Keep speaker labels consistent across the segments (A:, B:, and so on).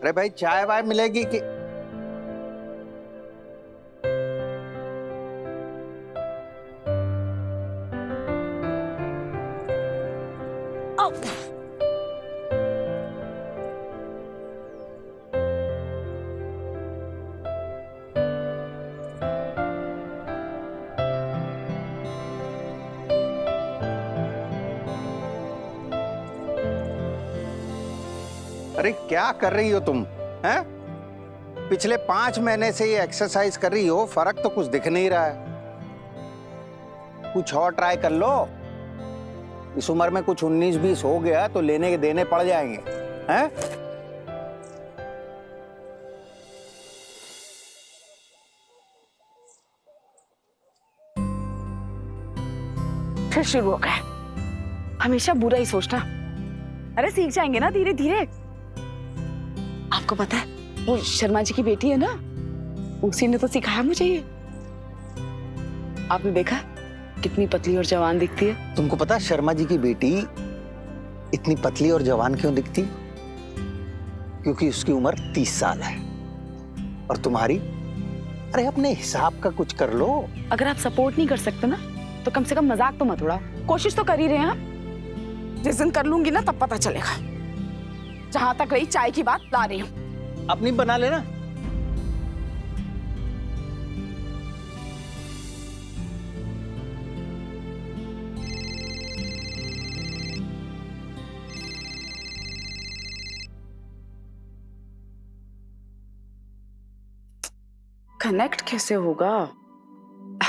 A: अरे भाई चाय वाय मिलेगी कि? अरे क्या कर रही हो तुम? हैं? पिछले 5 महीने से ये एक्सरसाइज कर रही हो, फर्क तो कुछ दिख नहीं रहा है। कुछ और ट्राई कर लो। इस उम्र में कुछ 19-20 हो गया तो लेने के देने पड़ जाएंगे। हैं?
B: फिर शुरू हो गया, हमेशा बुरा ही सोचना। अरे सीख जाएंगे ना धीरे धीरे। आपको पता है वो शर्मा जी की बेटी है ना, उसी ने तो सिखाया मुझे ये। आपने देखा कितनी पतली और जवान दिखती है।
A: तुमको पता है शर्मा जी की बेटी इतनी पतली और जवान क्यों दिखती? क्योंकि उसकी उम्र 30 साल है और तुम्हारी। अरे अपने हिसाब का कुछ कर लो।
B: अगर आप सपोर्ट नहीं कर सकते ना तो कम से कम मजाक तो मत उड़ाओ। कोशिश तो कर ही रहे हैं आप। जिस दिन कर लूंगी ना तब पता चलेगा। जहां तक रही चाय की बात, ला रही हूँ।
A: अपनी बना लेना।
B: कनेक्ट कैसे होगा?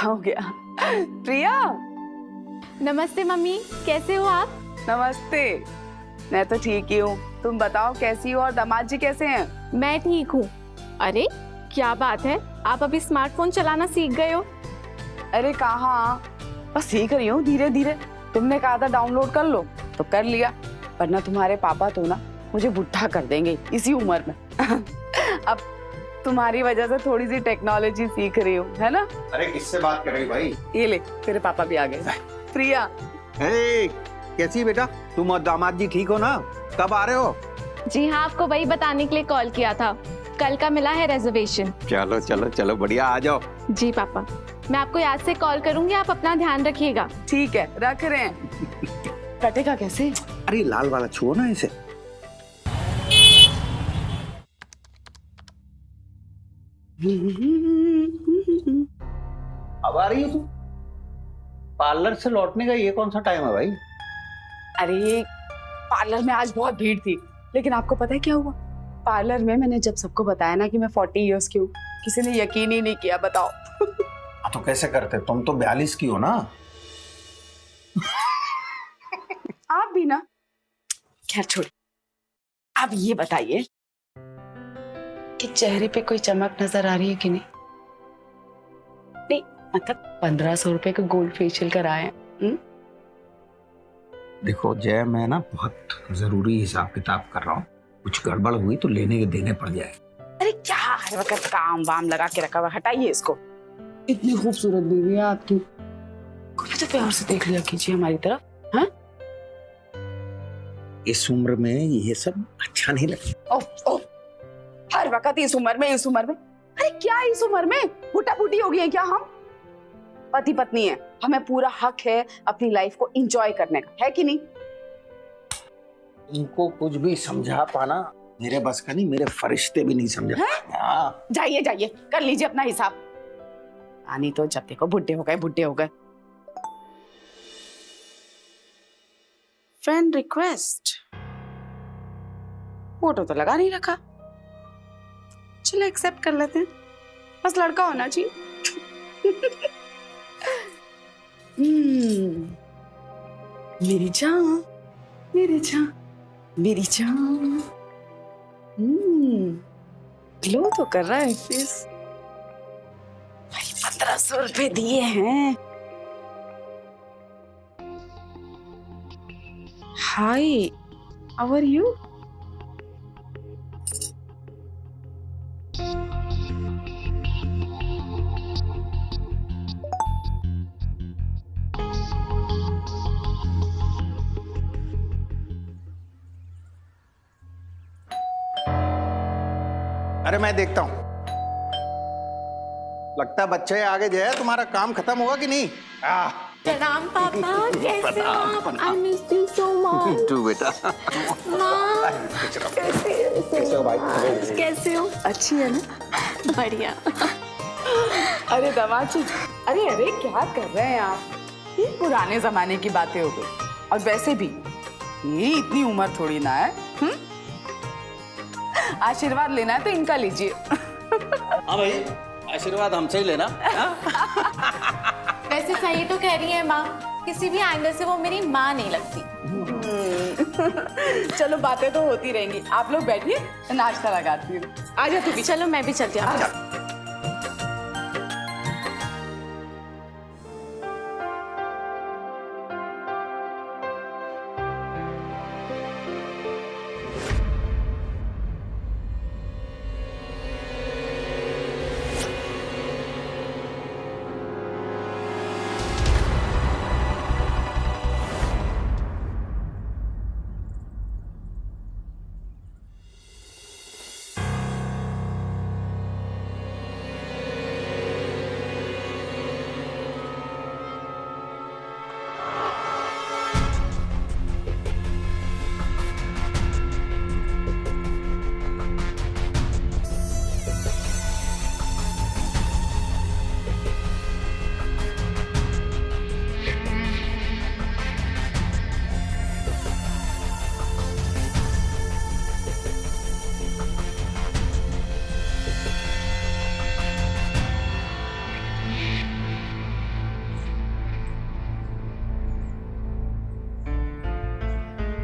B: हो गया। प्रिया।
C: नमस्ते मम्मी, कैसे हो आप?
B: नमस्ते। मैं तो ठीक ही हूँ, तुम बताओ कैसी हो और दामाद जी कैसे हैं?
C: मैं ठीक हूँ। अरे क्या बात है, आप अभी स्मार्टफोन चलाना सीख गए हो?
B: अरे कहाँ, बस सीख रही हूँ धीरे धीरे। तुमने कहा था डाउनलोड कर लो तो कर लिया, वरना तुम्हारे पापा तो ना मुझे बुढ़ा कर देंगे इसी उम्र में। अब तुम्हारी वजह से थोड़ी सी टेक्नोलॉजी सीख रही हूँ, है ना?
A: अरे किससे बात कर रही भाई?
B: ये ले, तेरे पापा भी आ गए। प्रिया।
A: कैसी बेटा? तुम और दामाद जी ठीक हो ना? कब आ रहे हो?
C: जी हाँ, आपको वही बताने के लिए कॉल किया था। कल का मिला है रिजर्वेशन।
A: चलो चलो चलो बढ़िया, आ जाओ।
C: जी पापा, मैं आपको याद से कॉल करूंगी, आप अपना ध्यान रखिएगा।
B: ठीक है, रख रहे हैं। कटेगा कैसे?
A: अरे लाल वाला छुओ ना इसे। अब आ रही हो तुम? पार्लर से लौटने का ये कौन सा टाइम है भाई?
B: अरे पार्लर में आज बहुत भीड़ थी, लेकिन आपको पता है क्या हुआ? पार्लर में मैंने जब सबको बताया ना कि मैं 40 इयर्स की हूँ, किसी ने यकीन ही नहीं किया। बताओ।
A: तो कैसे करते? तुम तो 42 की हो ना?
B: आप भी ना। खैर छोड़, आप ये बताइए कि चेहरे पे कोई चमक नजर आ रही है कि नहीं? नहीं मतलब 1500 रुपए का गोल्ड फेशियल कराए हैं।
A: देखो जय, मैं ना बहुत जरूरी हिसाब किताब कर रहा हूँ। कुछ गड़बड़ हुई तो लेने के देने पड़ जाए।
B: अरे क्या हर वक्त काम वाम लगा के रखा हुआ, हटाइए इसको। इतनी खूबसूरत बीवी है आपकी, कभी तो प्यार से देख लिया कीजिए हमारी तरफ। हाँ?
A: इस उम्र में ये सब अच्छा नहीं लगता।
B: ओह ओह, हर वक्त इस उम्र में, इस उम्र में। अरे क्या इस उम्र में बुढ़ा बुढ़ी हो गई है क्या? हम पति पत्नी है, हमें पूरा हक है अपनी लाइफ को एंजॉय करने का, है कि नहीं?
A: इनको कुछ भी समझा पाना मेरे बस का नहीं, मेरे फरिश्ते भी नहीं समझा।
B: जाइए जाइए, कर लीजिए अपना हिसाब। आनी तो जब देखो बुढ़े हो गए, बुढ़े हो गए। फ्रेंड रिक्वेस्ट, फोटो तो लगा नहीं रखा, चलो एक्सेप्ट कर लेते हैं। बस लड़का होना चाहिए। मेरी जान, मेरी जान, मेरी जान। ग्लो तो कर रहा है फेस। भाई 1500 रुपए दिए हैं। हाय, हाउ आर यू?
A: अरे मैं देखता हूँ। लगता है बच्चे आगे जो है तुम्हारा काम खत्म हुआ कि नहीं?
C: प्रणाम पापा, कैसे हो आप? I missed you so much.
A: तू बेटा
C: माँ,
A: कैसे हो भाई?
C: कैसे हो?
B: अच्छी है ना?
C: बढ़िया।
B: अरे दवाची, अरे अरे क्या कर रहे हैं आप? ये पुराने जमाने की बातें हो गई। और वैसे भी मेरी इतनी उम्र थोड़ी ना है। आशीर्वाद लेना है तो इनका लीजिए।
D: हाँ भाई, आशीर्वाद हमसे ही लेना।
C: वैसे सही तो कह रही है माँ, किसी भी एंगल से वो मेरी माँ नहीं लगती।
B: चलो बातें तो होती रहेंगी, आप लोग बैठिए, नाश्ता लगाती हूँ। आजा तू भी।
C: चलो मैं भी चलती हूँ।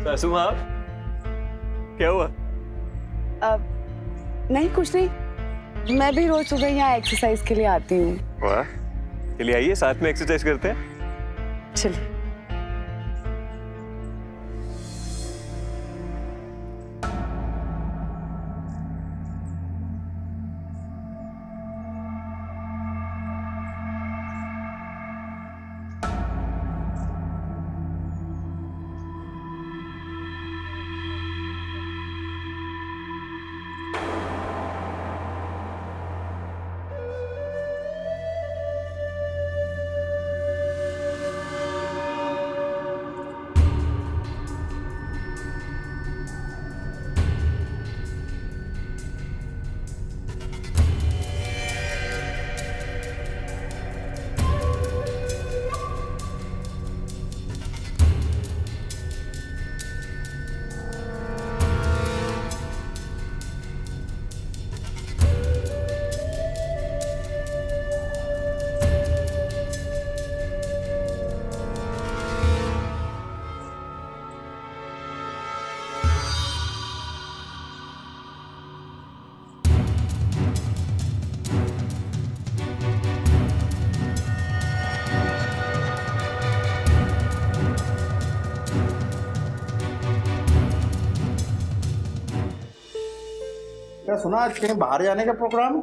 E: सासू माँ, क्या हुआ?
B: नहीं कुछ नहीं, मैं भी रोज सुबह यहाँ एक्सरसाइज के लिए आती हूँ।
E: वाह, चलिए आइए साथ में एक्सरसाइज करते हैं।
B: चलिए।
A: क्या सुना आज कहीं बाहर जाने का प्रोग्राम है?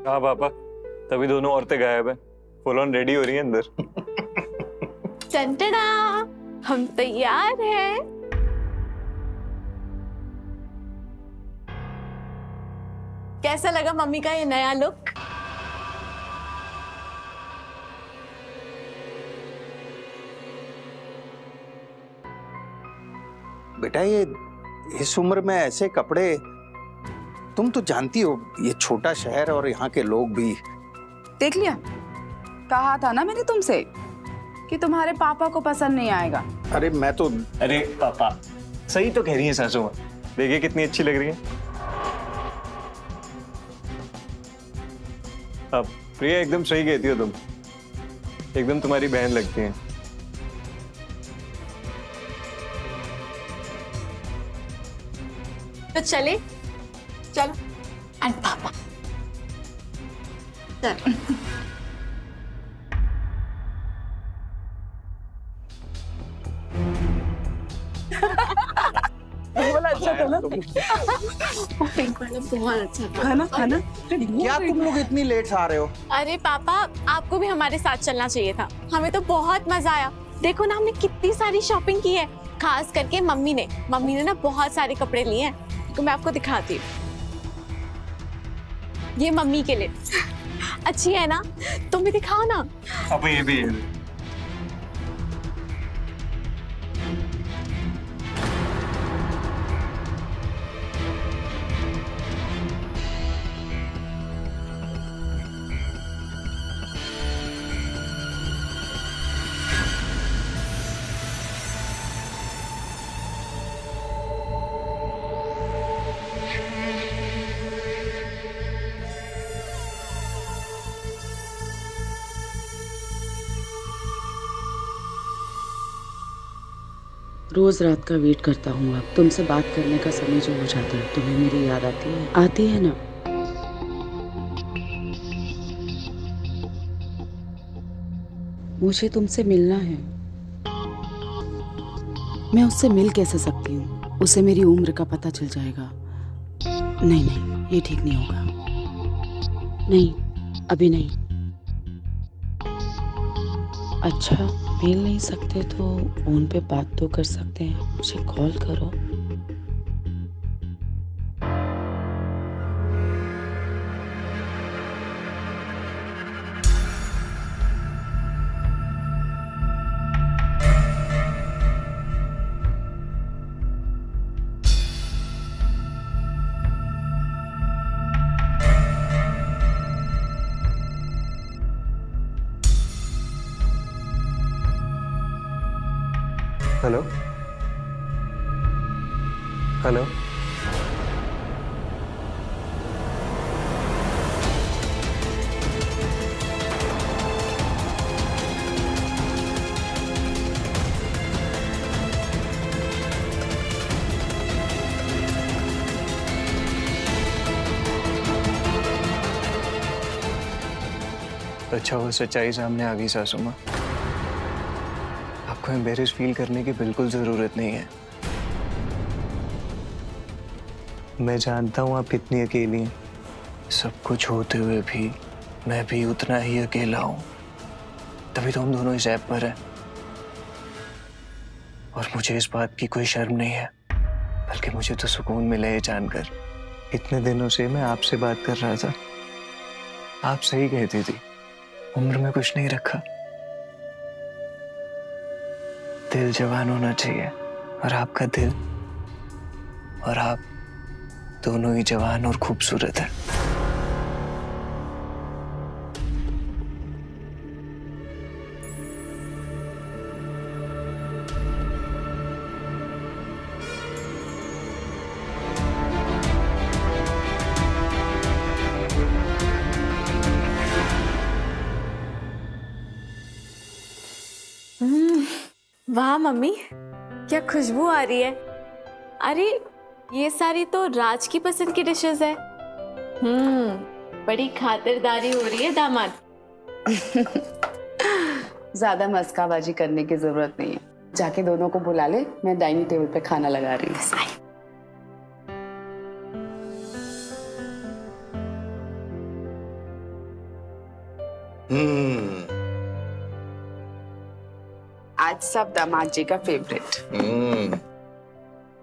E: हाँ पापा, तभी दोनों औरतें गायब है, फुल ऑन रेडी हो रही हैं अंदर।
C: टंटना, हम तैयार हैं। कैसा लगा मम्मी का ये नया लुक?
A: बेटा ये इस उम्र में ऐसे कपड़े, तुम तो जानती हो ये छोटा शहर और यहाँ के लोग भी।
B: देख लिया, कहा था ना मैंने तुमसे कि तुम्हारे पापा को पसंद नहीं आएगा।
A: अरे मैं तो
E: अरे पापा, सही तो कह रही हैं सासू माँ, देखिए कितनी अच्छी लग रही है। अब प्रिया एकदम सही कहती हो तुम, एकदम तुम्हारी बहन लगती है।
C: तो चले, चलो। एंड पापा, चलो।
B: बोला अच्छा था ना?
C: पिंक वाला बहुत अच्छा था।
B: है ना, है ना?
A: क्या तुम लोग इतनी लेट आ रहे हो?
C: अरे पापा, आपको भी हमारे साथ चलना चाहिए था, हमें तो बहुत मजा आया। देखो ना, हमने कितनी सारी शॉपिंग की है, खास करके मम्मी ने ना बहुत सारे कपड़े लिए हैं, तो मैं आपको दिखाती हूँ। ये मम्मी के लिए। अच्छी है ना? तुम भी दिखाओ ना।
E: अब ये भी है।
B: रोज रात का वेट करता हूँ। अब तुमसे बात करने का समय जो हो जाता है, तुम्हें मेरी याद आती है ना? मुझे तुमसे मिलना है। मैं उससे मिल कैसे सकती हूँ? उसे मेरी उम्र का पता चल जाएगा। नहीं नहीं, ये ठीक नहीं होगा। नहीं, अभी नहीं। अच्छा, मिल नहीं सकते तो फोन पे बात तो कर सकते हैं। मुझे कॉल करो।
E: Hello hello. अच्छा वो सच्चाई सामने आ गई सासू माँ। आपको एम्बेरस फील करने की बिल्कुल जरूरत नहीं है। मैं जानता हूँ आप कितनी अकेली हैं। सब कुछ होते हुए भी मैं भी उतना ही अकेला हूँ। तभी तो हम दोनों इस ऐप पर हैं। और मुझे इस बात की कोई शर्म नहीं है, बल्कि मुझे तो सुकून मिला ये जानकर। इतने दिनों से मैं आपसे बात कर रहा था। आप सही कहती थी, उम्र में कुछ नहीं रखा। दिल जवान होना चाहिए, और आपका दिल और आप दोनों ही जवान और खूबसूरत है।
C: वाह मम्मी, क्या खुशबू आ रही है। अरे ये सारी तो राज की पसंद की डिशेस है। बड़ी खातिरदारी हो रही है दामाद।
B: ज्यादा मस्काबाजी करने की जरूरत नहीं है। जाके दोनों को बुला ले, मैं डाइनिंग टेबल पे खाना लगा रही हूँ। आज सब दामाद जी का फेवरेट।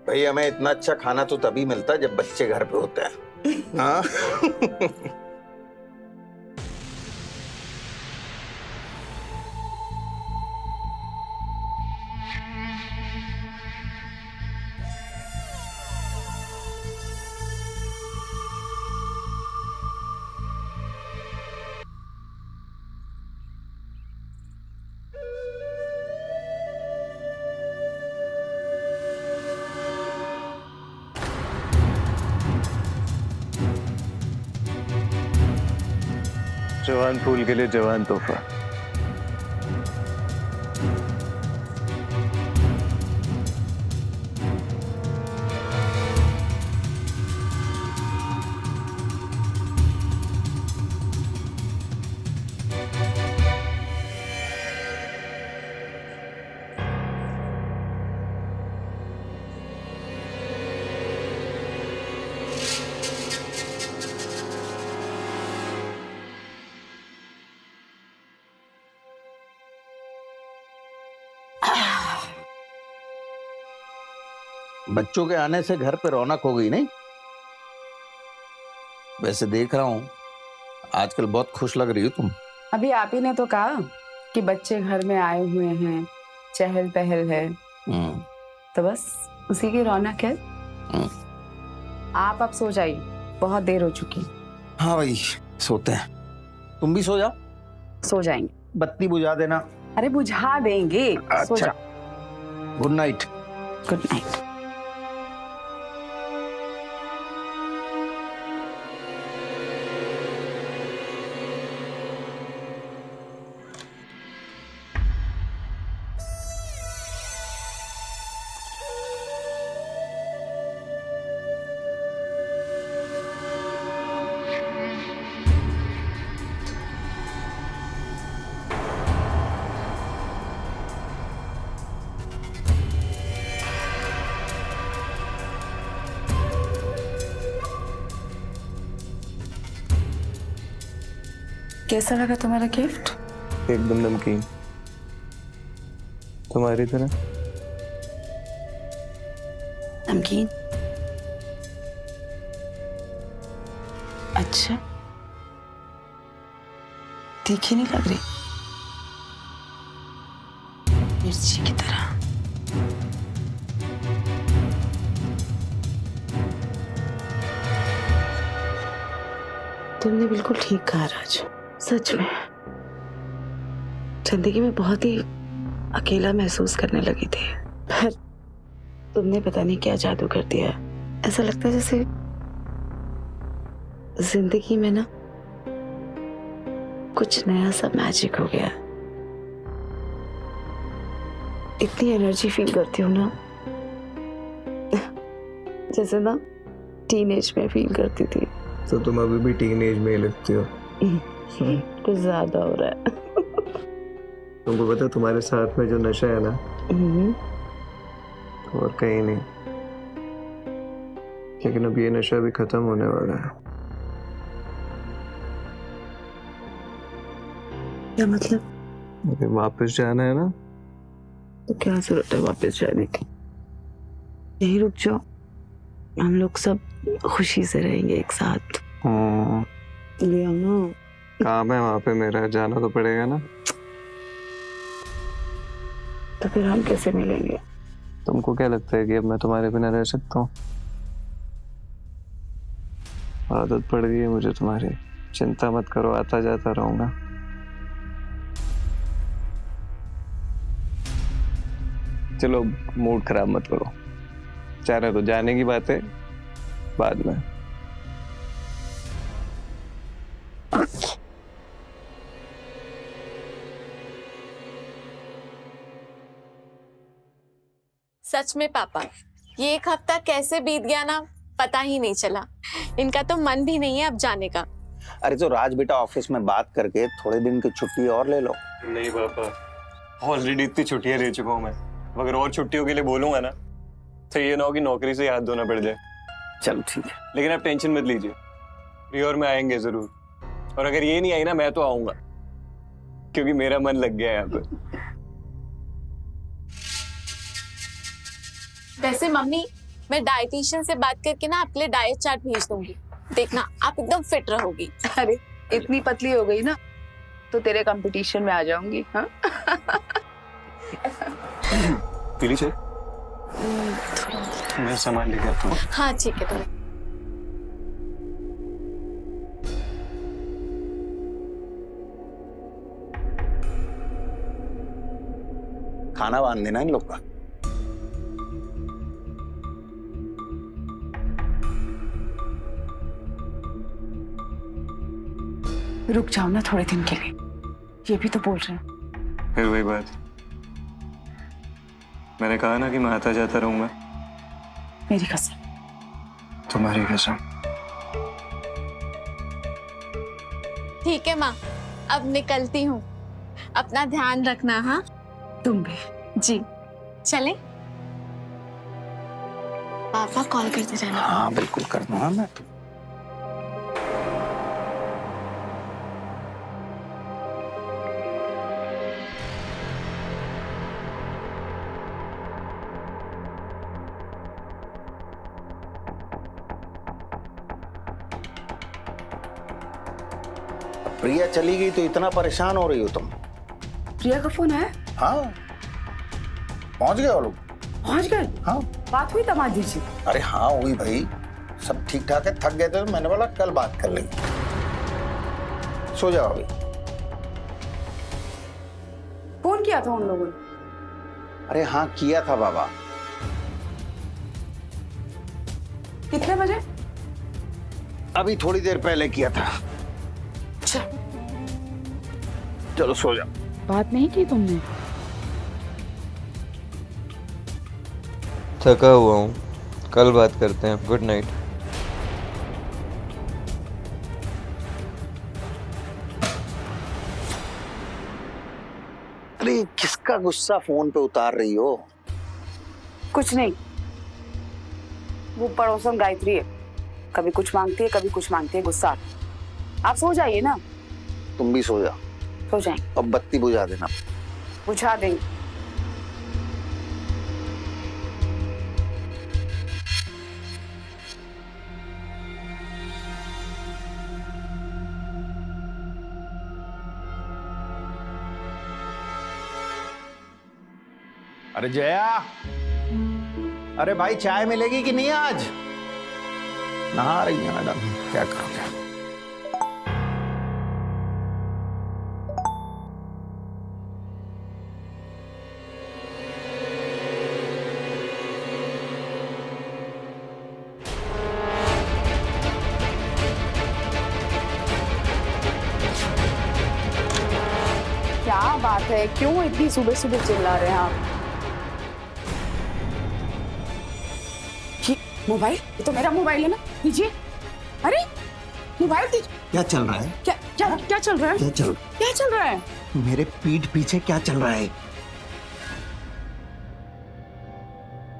A: भाई हमें इतना अच्छा खाना तो तभी मिलता है जब बच्चे घर पे होते हैं। हाँ?
E: जवान फूल के लिए जवान तोहफा।
A: बच्चों के आने से घर पे रौनक हो गई नहीं? वैसे देख रहा हूं
D: आजकल बहुत खुश लग रही हो तुम।
B: अभी आप ही ने तो कहा कि बच्चे घर में आए हुए हैं, चहल पहल है, तो बस उसी की रौनक है। आप अब सो जाइए, बहुत देर हो चुकी।
D: हाँ भाई सोते हैं, तुम भी सो जाओ।
B: सो जाएंगे।
D: बत्ती बुझा देना।
B: अरे बुझा देंगे, सो
D: अच्छा।
B: जाओ।
D: Good night.
B: Good night. कैसा लगा तुम्हारा गिफ्ट?
E: एकदम नमकीन, तुम्हारी तरह।
B: नमकीन? अच्छा, तीखी नहीं लग रही? मिर्ची की तरह। तुमने बिल्कुल ठीक कहा राज, सच में जिंदगी में बहुत ही अकेला महसूस करने लगी थी, पर तुमने पता नहीं क्या जादू कर दिया। ऐसा लगता है जैसे जिंदगी में ना कुछ नया सा मैजिक हो गया। इतनी एनर्जी फील करती हूँ ना, जैसे ना टीनेज में फील करती थी।
E: तो तुम अभी भी टीनेज में ही लगती हो।
B: कुछ ज्यादा हो रहा है।
E: तुमको पता है तुम्हारे साथ में जो नशा है ना, और कहीं नहीं। लेकिन अब ये नशा भी खत्म होने वाला है।
B: क्या मतलब?
E: अगर वापस जाना है ना,
B: तो क्या जरूरत है वापस जाने की? यहीं रुक जाओ, हम लोग सब खुशी से रहेंगे एक साथ। ले आओ ना।
E: काम है वहां पे मेरा, जाना तो पड़ेगा ना।
B: तो फिर हम कैसे मिलेंगे?
E: तुमको क्या लगता है कि अब मैं तुम्हारे बिना रह सकता हूँ? आदत पड़ गई है मुझे तुम्हारी। चिंता मत करो, आता जाता रहूंगा। चलो मूड खराब मत करो, जाने दो। जाने की बात है बाद में।
C: सच में पापा, ये एक हफ्ता कैसे बीत गया ना, पता ही नहीं चला। इनका तो मन भी नहीं है अब जाने का।
A: अरे तो राज बेटा ऑफिस में बात करके थोड़े दिन की छुट्टी और ले लो।
E: नहीं पापा, ऑलरेडी इतनी छुट्टियां ले चुका हूँ मैं। अगर और छुट्टियों के लिए बोलूंगा ना, तो ये ना हो कि नौकरी से हाथ धोना पड़ जाए।
A: चलो ठीक है।
E: लेकिन आप टेंशन मत लीजिए, रियोर में आएंगे जरूर। और अगर ये नहीं आई ना, मैं तो आऊंगा, क्योंकि मेरा मन लग गया है यहाँ पे।
C: वैसे मम्मी, मैं डाइटिशियन से बात करके ना आपके लिए डाइट चार्ट भेज दूंगी। देखना आप एकदम फिट रहोगी।
B: अरे इतनी पतली हो गई ना, तो तेरे कंपटीशन में आ जाऊंगी। हाँ?
E: पी लीजिए, मैं सामान लेके आता हूँ।
C: हाँ ठीक है। तो
A: खाना बांध देना इन लोग का।
B: रुक जाओ ना थोड़े दिन के लिए, ये भी तो बोल रहे हैं।
E: फिर वही बात, मैंने कहा ना कि मैं आता जाता रहूंगा।
B: मेरी कसम।
E: तुम्हारी कसम।
C: ठीक है माँ, अब निकलती हूँ। अपना ध्यान रखना। हाँ
B: तुम भी।
C: जी, चले। पापा कॉल करते जाना।
A: हाँ बिल्कुल कर दूंगा मैं। प्रिया चली गई तो इतना परेशान हो रही हो तुम?
B: प्रिया का फोन है?
A: हाँ, पहुंच गए वो लोग?
B: पहुंच गए?
A: हाँ।
B: बात हुई दामाद जी?
A: अरे हाँ हुई भाई, सब ठीक ठाक है। थक गए थे तो मैंने बोला कल बात कर लेंगे। सो जाओ अभी।
B: फोन किया था उन लोगों ने?
A: अरे हाँ किया था बाबा।
B: कितने बजे?
A: अभी थोड़ी देर पहले किया था।
B: अच्छा,
A: चलो सो जाओ।
B: बात नहीं की तुमने?
F: थका हुआ हूँ, कल बात करते हैं। Good night.
A: अरे किसका गुस्सा फोन पे उतार रही हो?
B: कुछ नहीं, वो पड़ोसन गायत्री है, कभी कुछ मांगती है कभी कुछ मांगती है, गुस्सा। आप सो जाइए ना।
A: तुम भी सो जाओ।
B: सो जाए।
A: अब बत्ती बुझा देना।
B: बुझा देंगे।
A: अरे जया, अरे भाई चाय मिलेगी कि नहीं आज? नहा रही है मैडम, क्या करोगे?
B: क्या बात है, क्यों इतनी सुबह सुबह चिल्ला रहे हैं आप? ये मोबाइल, ये तो मेरा मोबाइल है ना, दीजिए। अरे मोबाइल दीजिए।
A: क्या चल रहा है?
B: क्या क्या क्या चल रहा है? क्या चल रहा है?
A: मेरे पीठ पीछे क्या चल रहा है?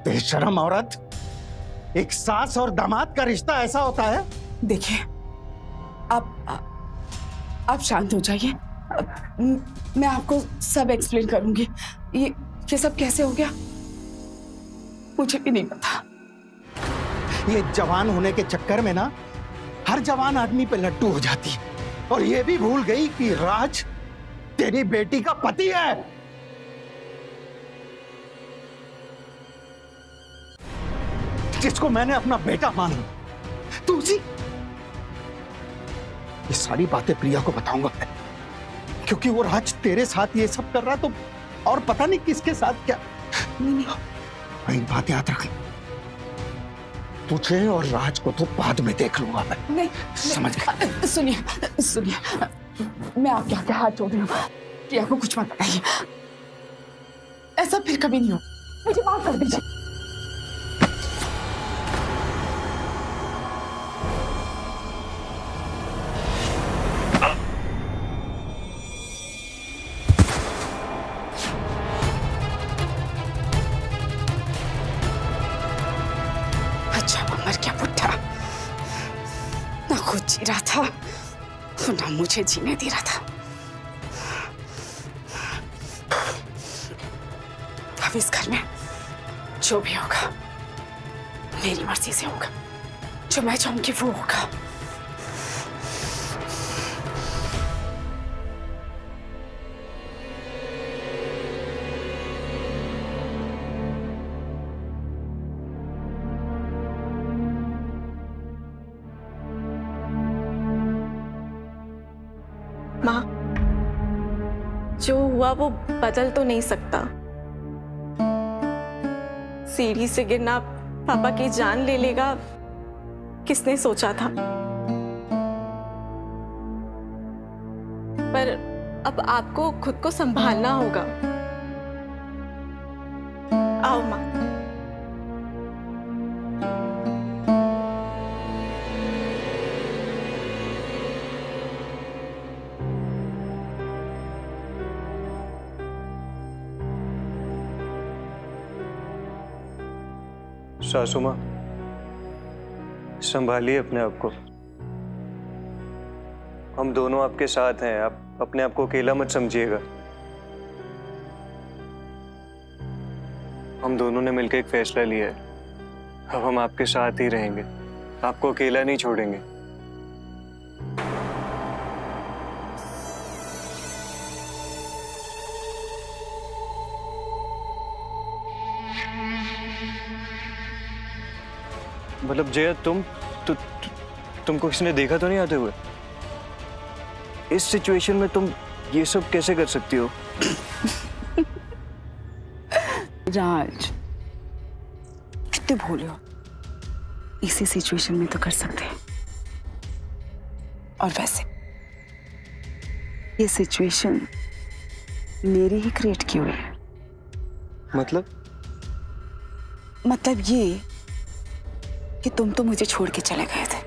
A: बेशरम औरत, एक सास और दामाद का रिश्ता ऐसा होता है?
B: देखिए, आप शांत हो जाइए। मैं आपको सब एक्सप्लेन करूंगी। ये सब कैसे हो गया मुझे भी नहीं पता।
A: ये जवान होने के चक्कर में ना हर जवान आदमी पे लट्टू हो जाती है, और ये भी भूल गई कि राज तेरी बेटी का पति है। जिसको मैंने अपना बेटा माना, तू उसी। ये सारी बातें प्रिया को बताऊंगा मैं, क्योंकि वो राज तेरे साथ ये सब कर रहा तो और पता नहीं किसके साथ क्या।
B: नहीं,
A: एक बात याद रख, तुझे और राज को तो बाद में देख लूंगा मैं।
B: नहीं,
A: समझ गया?
B: सुनिए, मैं आपके आगे हाथ जोड़ रही हूँ, प्रिया को कुछ मत बताइए। ऐसा फिर कभी नहीं हो, मुझे माफ कर दीजिए। अच्छा मर गया बुढ़ा, ना खुद जी रहा था और ना मुझे जीने दे रहा था। अब इस घर में जो भी होगा मेरी मर्जी से होगा, जो मैं चाहूंगी वो होगा।
C: माँ, जो हुआ वो बदल तो नहीं सकता। सीढ़ी से गिरना पापा की जान ले लेगा, किसने सोचा था? पर अब आपको खुद को संभालना होगा। आओ माँ।
E: सासू माँ, संभालिए अपने आप को। हम दोनों आपके साथ हैं, आप अपने आप को अकेला मत समझिएगा। हम दोनों ने मिलकर एक फैसला लिया है, अब हम आपके साथ ही रहेंगे, आपको अकेला नहीं छोड़ेंगे। मतलब जया तुमको किसी ने देखा तो नहीं आते हुए? इस सिचुएशन में तुम ये सब कैसे कर सकती हो?
B: राज, कितने भोले हो। इसी सिचुएशन में तो कर सकते हैं। और वैसे ये सिचुएशन मेरी ही क्रिएट की हुई है। मतलब ये कि तुम तो मुझे छोड़ के चले गए थे,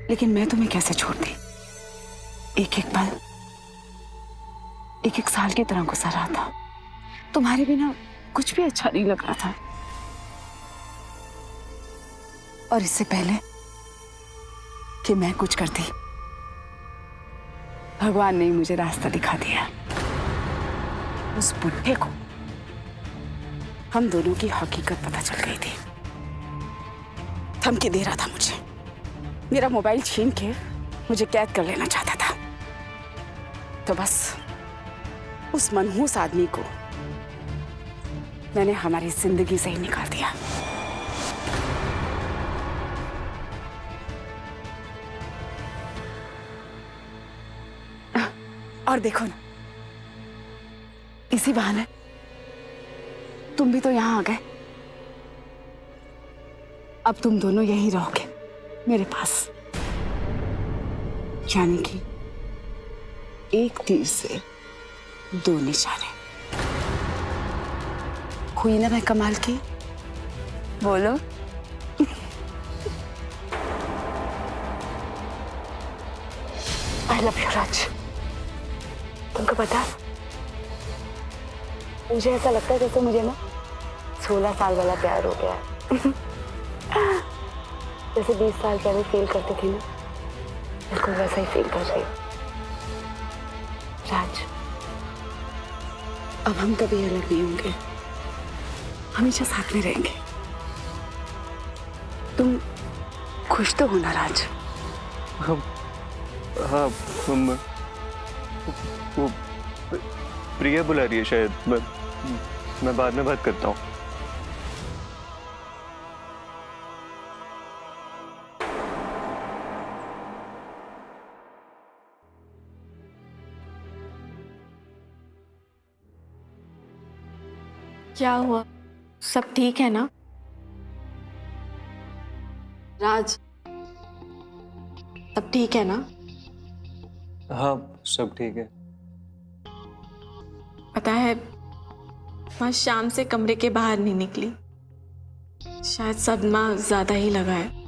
B: लेकिन मैं तुम्हें कैसे छोड़ती? एक एक पल, एक एक साल की तरह गुजर रहा था। तुम्हारे बिना कुछ भी अच्छा नहीं लग रहा था। और इससे पहले कि मैं कुछ करती, भगवान ने मुझे रास्ता दिखा दिया। उस बुढ़े को हम दोनों की हकीकत पता चल गई थी। धमकी दे रहा था मुझे, मेरा मोबाइल छीन के मुझे कैद कर लेना चाहता था। तो बस उस मनहूस आदमी को मैंने हमारी जिंदगी से ही निकाल दिया। और देखो ना, इसी बहाने तुम भी तो यहां आ गए। अब तुम दोनों यहीं रहोगे मेरे पास। यानी कि एक तीर से दो निशाने। हुई ना मैं कमाल की? बोलो। आई लव यू राज। तुमको पता, मुझे ऐसा लगता है जैसे मुझे ना 16 साल वाला प्यार हो गया है। जैसे 20 साल पहले फील करती थी ना, बिल्कुल वैसा ही फील कर रही हूँ। राज, अब हम कभी अलग नहीं होंगे, हमेशा साथ में रहेंगे। तुम खुश तो हो ना राज?
E: हाँ, वो प्रिया बुला रही है शायद। मैं बाद में बात करता हूँ।
C: क्या हुआ? सब ठीक है ना? राज, सब ठीक है ना?
E: हाँ, सब ठीक है।
C: पता है, मैं शाम से कमरे के बाहर नहीं निकली। शायद सदमा ज्यादा ही लगा है।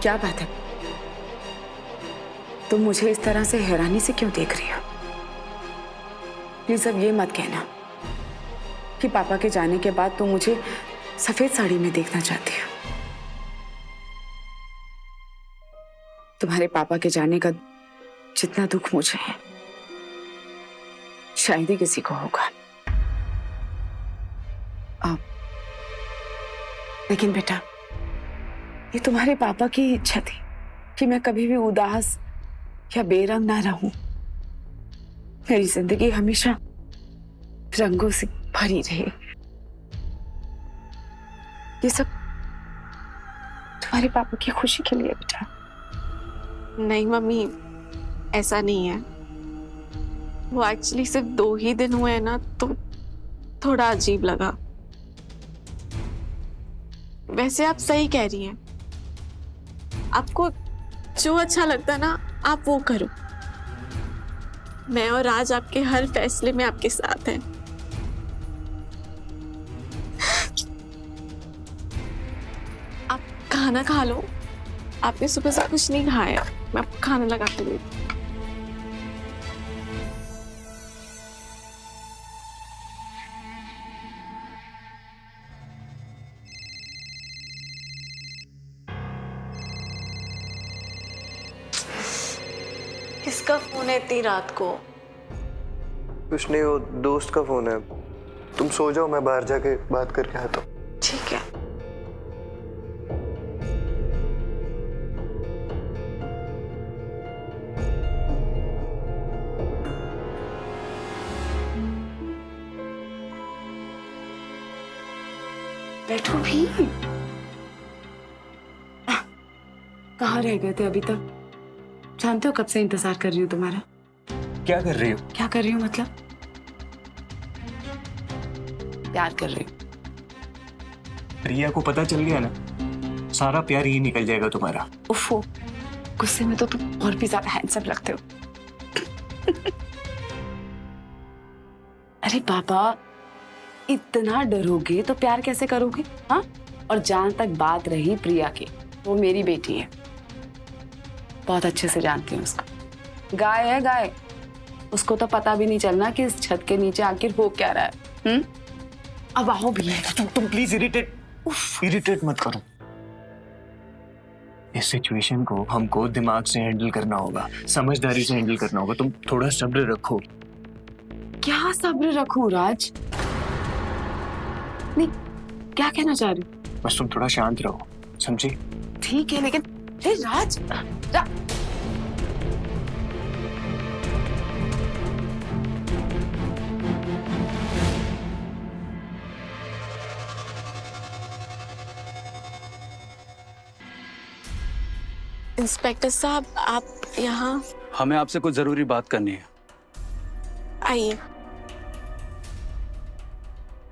B: क्या बात है? तुम मुझे इस तरह से हैरानी से क्यों देख रही हो? प्लीज अब ये मत कहना कि पापा के जाने के बाद तुम मुझे सफेद साड़ी में देखना चाहती हो। तुम्हारे पापा के जाने का जितना दुख मुझे है, शायद ही किसी को होगा। लेकिन बेटा, ये तुम्हारे पापा की इच्छा थी कि मैं कभी भी उदास या बेरंग ना रहूं। मेरी जिंदगी हमेशा रंगों से भरी रहे। ये सब तुम्हारे पापा की खुशी के लिए बेटा।
C: नहीं मम्मी, ऐसा नहीं है। वो एक्चुअली सिर्फ 2 ही दिन हुए हैं ना, तो थोड़ा अजीब लगा। वैसे आप सही कह रही हैं। आपको जो अच्छा लगता है ना, आप वो करो। मैं और राज आपके हर फैसले में आपके साथ हैं। आप खाना खा लो। आपने सुबह से कुछ नहीं खाया। मैं आपको खाना लगा के देती हूँ। किसका फोन है इतनी रात को?
E: कुछ नहीं, वो दोस्त का फोन है। तुम सो जाओ, मैं बाहर जाके बात करके आता हूँ।
C: ठीक है।
B: बैठो भी। कहाँ रह गए थे अभी तक? जानते हो कब से इंतजार कर रही हूँ तुम्हारा।
E: क्या कर रही हो?
B: क्या कर रही हूँ मतलब? प्यार कर रही हूँ।
E: प्रिया को पता चल गया ना, सारा प्यार ही निकल जाएगा तुम्हारा।
B: उफ़ो, गुस्से में तो तुम और भी ज्यादा हैंडसम लगते हो। अरे बाबा, इतना डरोगे तो प्यार कैसे करोगे? हाँ? और जहां तक बात रही प्रिया की, वो मेरी बेटी है, बहुत अच्छे से जानती हूँ उसको। गाय है गाय, उसको तो पता भी नहीं चलना कि इस छत के नीचे आखिर हो क्या रहा है। अब आओ भी।
E: तुम प्लीज इरिटेट मत करो। इस सिचुएशन को हमको दिमाग से हैंडल करना होगा, समझदारी से हैंडल करना होगा। तुम थोड़ा सब्र रखो।
B: क्या सब्र रखूं राज? नहीं, क्या कहना चाह रही हो?
E: बस तुम थोड़ा शांत रहो, समझी?
B: ठीक है, लेकिन हे राज,
C: इंस्पेक्टर साहब, आप यहाँ
D: हमें आपसे कुछ जरूरी बात करनी है।
C: आइए।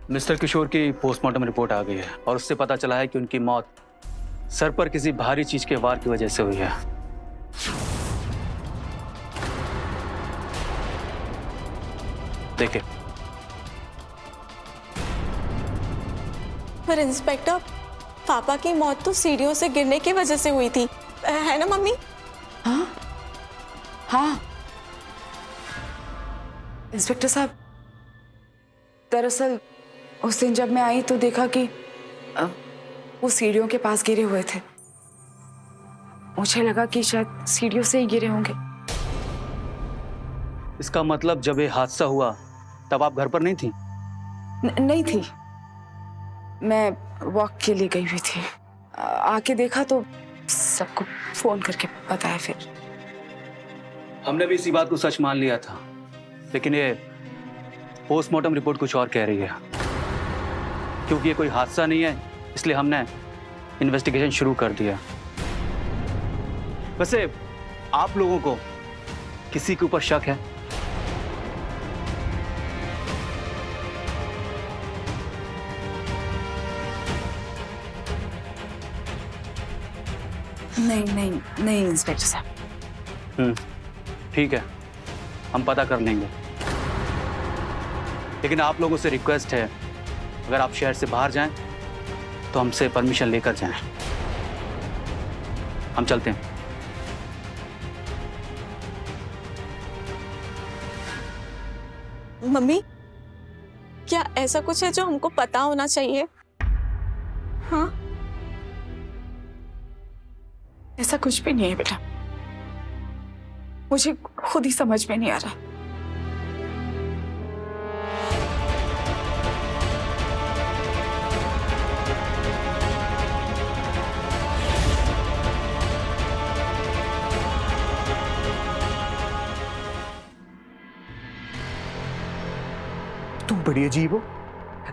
D: मिस्टर किशोर की पोस्टमार्टम रिपोर्ट आ गई है और उससे पता चला है कि उनकी मौत सर पर किसी भारी चीज के वार की वजह से हुई है। देखिए।
C: पर इंस्पेक्टर, पापा की मौत तो सीढ़ियों से गिरने की वजह से हुई थी, है ना मम्मी?
B: हाँ हाँ इंस्पेक्टर साहब, दरअसल उस दिन जब मैं आई तो देखा कि वो सीढ़ियों के पास गिरे हुए थे। मुझे लगा कि शायद सीढ़ियों से ही गिरे होंगे।
D: इसका मतलब जब ये हादसा हुआ तब आप घर पर नहीं थी?
B: नहीं थी, मैं वॉक के लिए गई हुई थी। आके देखा तो सबको फोन करके बताया। फिर
D: हमने भी इसी बात को सच मान लिया था, लेकिन ये पोस्टमार्टम रिपोर्ट कुछ और कह रही है। क्योंकि ये कोई हादसा नहीं है, इसलिए हमने इन्वेस्टिगेशन शुरू कर दिया। वैसे आप लोगों को किसी के ऊपर शक है?
B: नहीं इंस्पेक्टर साहब।
D: ठीक है, हम पता कर लेंगे, लेकिन आप लोगों से रिक्वेस्ट है, अगर आप शहर से बाहर जाएं तो हमसे परमिशन लेकर जाएं। हम चलते हैं।
C: मम्मी, क्या ऐसा कुछ है जो हमको पता होना चाहिए? हाँ?
B: ऐसा कुछ भी नहीं है बेटा, मुझे खुद ही समझ में नहीं आ रहा।
E: तुम बड़ी अजीब हो।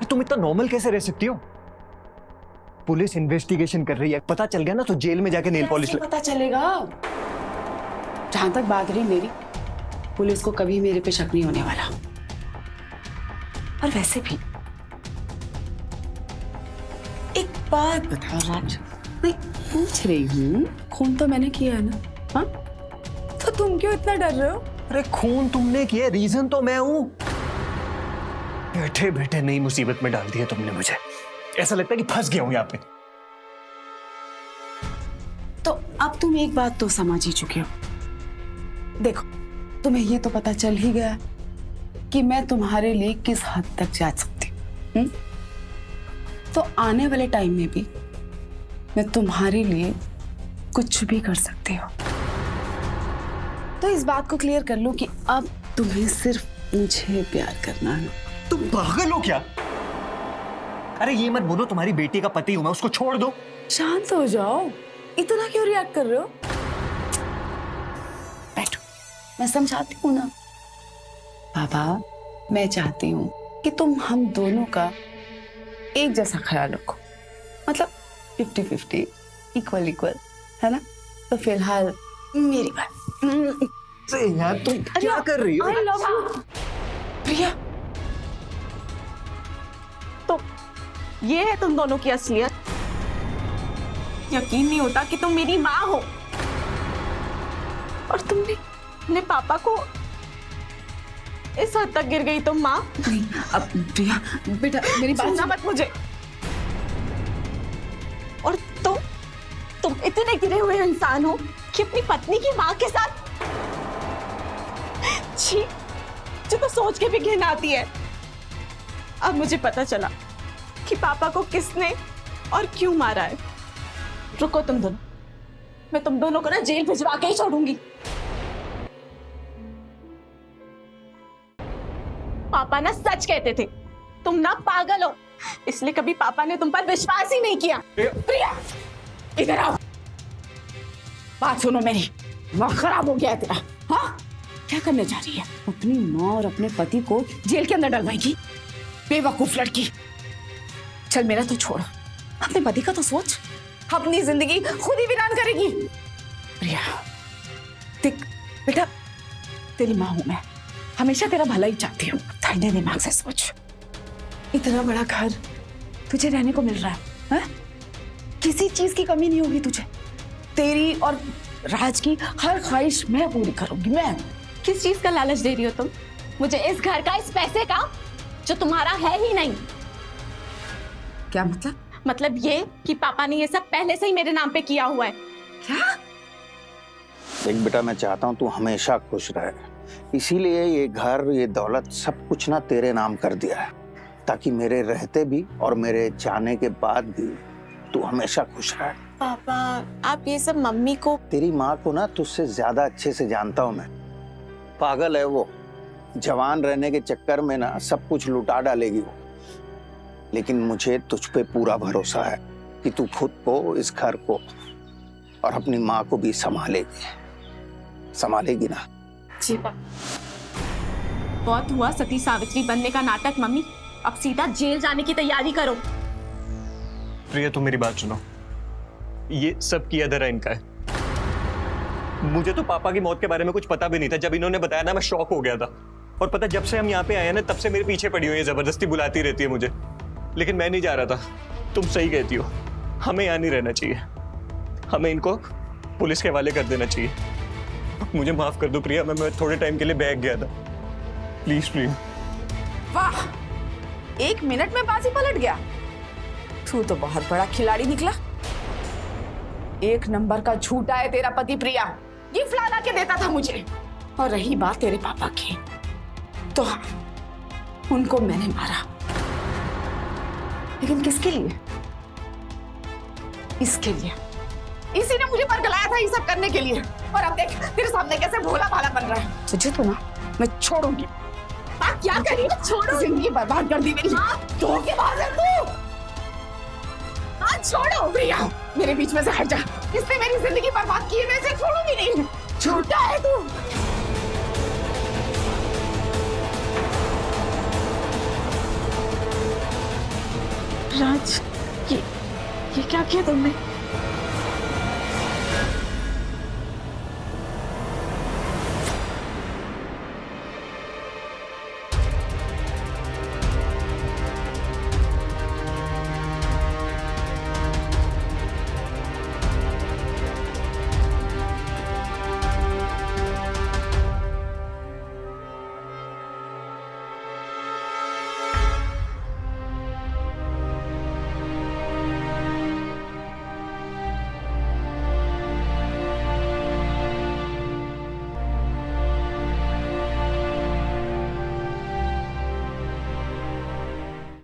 E: तुम इतना नॉर्मल कैसे रह सकती हो? पुलिस इन्वेस्टिगेशन कर रही है, पता चल गया ना तो जेल में जाके नेल पॉलिश
B: पता चलेगा। जहां तक बात रही मेरी, पुलिस को कभी मेरे पे शक नहीं होने वाला। और वैसे भी एक बात बताओ राज, मैं पूछ रही हूँ, खून तो मैंने किया है ना? हाँ, तो तुम क्यों इतना डर रहे हो?
E: अरे खून तुमने किया, रीजन तो मैं हूं। बैठे बैठे नई मुसीबत में डाल दिया तुमने मुझे। ऐसा लगता है कि फंस गया हूं यहाँ पे।
B: तो अब तुम एक बात तो समझ ही चुके हो। देखो, तुम्हें ये तो पता चल ही गया कि मैं तुम्हारे लिए किस हद तक जा सकती हूँ। तो आने वाले टाइम में भी मैं तुम्हारे लिए कुछ भी कर सकती हूँ। तो इस बात को क्लियर कर लो कि अब तुम्हें सिर्फ मुझे प्यार करना है।
E: तुम पागल हो क्या? अरे ये मत बोलो तुम्हारी बेटी का पति हूं मैं, उसको छोड़ दो।
B: शांत हो जाओ, इतना क्यों रिएक्ट कर रहे हो? बैठो, मैं समझाती हूँ ना। पापा, मैं चाहती हूँ कि तुम हम दोनों का एक जैसा ख्याल रखो, मतलब 50-50, इक्वल इक्वल, है ना? तो फिलहाल मेरी बात।
E: यार तुम क्या कर रही हो?
B: I love you. प्रिया,
C: तो ये है तुम दोनों की असलियत। यकीन नहीं होता कि तुम मेरी माँ हो और तुमने अपने पापा को इस हद तक गिर गई तुम माँ।
B: नहीं, अब प्रिया बेटा मेरी बात
C: सुनना मत मुझे। और तुम इतने गिरे हुए इंसान हो कि अपनी पत्नी की माँ के साथ। छी, मुझे तो सोच के भी घिन आती है। अब मुझे पता चला कि पापा को किसने और क्यों मारा है। रुको तुम दोनों, मैं तुम दोनों को ना जेल भिजवा के ही छोड़ूंगी। पापा ना सच कहते थे, तुम ना पागल हो, इसलिए कभी पापा ने तुम पर विश्वास ही नहीं किया।
B: प्रिया इधर आओ, बात सुनो मेरी। दिमाग खराब हो गया है तेरा। हाँ, क्या करने जा रही है? अपनी माँ और अपने पति को जेल के अंदर डलवाएगी? बेवकूफ लड़की। चल मेरा तो छोड़, अपने पति का तो सोच। अपनी जिंदगी खुद ही वीरान करेगी। प्रिया देख बेटा, तेरी माँ हूं मैं, हमेशा तेरा भला ही चाहती हूँ। ठंडे दिमाग से सोच। इतना बड़ा घर तुझे रहने को मिल रहा है, है? किसी चीज की कमी नहीं होगी तुझे। तेरी और राज की हर ख्वाहिश मैं पूरी करूंगी। मैं
C: किस चीज का लालच दे रही हो तुम मुझे? इस घर का, इस पैसे का जो तुम्हारा है ही नहीं।
B: क्या मतलब?
C: मतलब ये कि पापा ने ये सब पहले से ही मेरे नाम पे किया हुआ है।
B: क्या?
A: देख बेटा, मैं चाहता हूँ तू हमेशा खुश रहे, इसीलिए ये घर, ये दौलत, सब कुछ ना तेरे नाम कर दिया है, ताकि मेरे रहते भी और मेरे जाने के बाद भी तू हमेशा खुश रहे।
C: पापा, आप ये सब मम्मी को।
A: तेरी माँ को ना तुझसे ज्यादा अच्छे से जानता हूँ मैं। पागल है वो, जवान रहने के चक्कर में ना सब कुछ लुटा डालेगी वो। लेकिन मुझे तुझ पे पूरा भरोसा है कि तू खुद को, इस घर को और अपनी माँ को भी संभालेगी ना?
C: जी पापा। बहुत हुआ सती सावित्री बनने का नाटक मम्मी, अब सीधा जेल जाने की तैयारी करो।
E: प्रिया तुम मेरी बात सुनो, ये सब किया धरा इनका है। मुझे तो पापा की मौत के बारे में कुछ पता भी नहीं था। जब इन्होंने बताया ना, मैं शॉक हो गया था। और पता, जब से हम यहाँ पे आए ना, तब से मेरे पीछे पड़ी हुई है, जबरदस्ती बुलाती रहती है मुझे, लेकिन मैं नहीं जा रहा था। तुम सही कहती हो, हमें यहाँ नहीं रहना चाहिए, हमें इनको पुलिस के हवाले कर देना चाहिए। मुझे माफ कर दो प्रिया, मैं थोड़े टाइम के लिए बैग गया था, प्लीज प्रिया।
B: वाह, 1 मिनट में बाजी पलट गया। तू तो बहुत बड़ा खिलाड़ी निकला। 1 नंबर का झूठा है तेरा पति प्रिया, गिफ्ट ला के देता था मुझे। और रही बात तेरे पापा की, तो हाँ, उनको मैंने मारा, लेकिन किसके लिए? इसके लिए। इसी ने मुझे बरगलाया था ये सब करने के लिए, और अब देख तेरे सामने कैसे भोला भाला बन रहा है। तुझे तो ना मैं छोड़ूंगी। आप क्या करिए? छोड़ो, जिंदगी बर्बाद कर दी मेरी। धोखेबाज है तू। हाँ छोड़ो प्रिया, मेरे बीच में से हट जा। इसने मेरी जिंदगी बर्बाद की है, मैं इसे छोड़ूंगी नहीं। झूठा है तू।
C: राज, ये क्या किया तुमने?